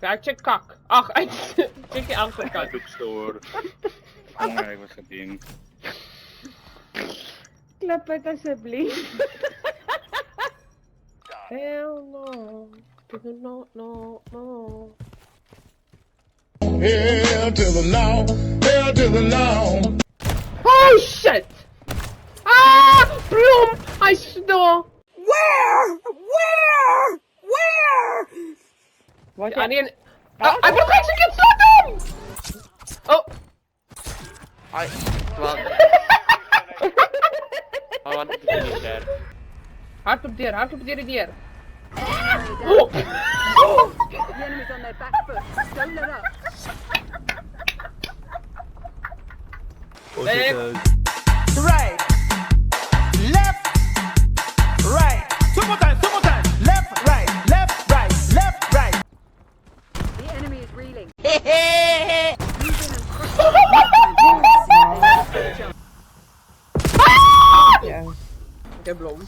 Ja, check kak. Ach, check je achterkant. Doe ik stoor. Ja, ik was het in. Klap het alsjeblieft. Hell no. No, no, no. Hell to the no, hell to the no. Oh shit! Ah! Bloem! I snore! Where? Wat? Ja, die... Oh, hij wordt geëxecuteerd! Stop hem! Oh! Ai, wat? Oh, wat is dit hier? Hard op dier. Oh! The enemy's on their back foot. Don't let up. Right, left, right. Two more times. Left, right, left, right, left, right. The enemy is reeling. Ik heb bloem.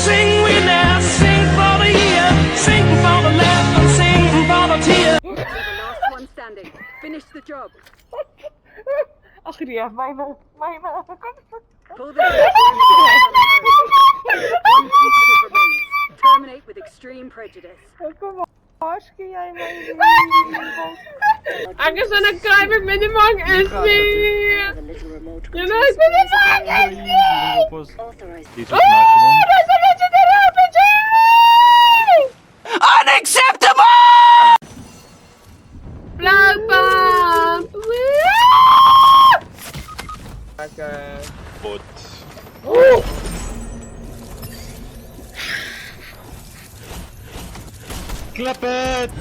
Sing we now, sing for the year, sing for the left and sing for the tear. You're the last one standing. Finish the job. Ach, die heeft mij wel. Pull the trigger. One fugitive remains. Terminate with extreme prejudice. Ik is aan het krijgen met de man is hier. Ja, nou, ik ben de man is hier. Oh, dat is een legendary RPG! Unacceptable! Blauwbaan! Bot. Oh! Klap het!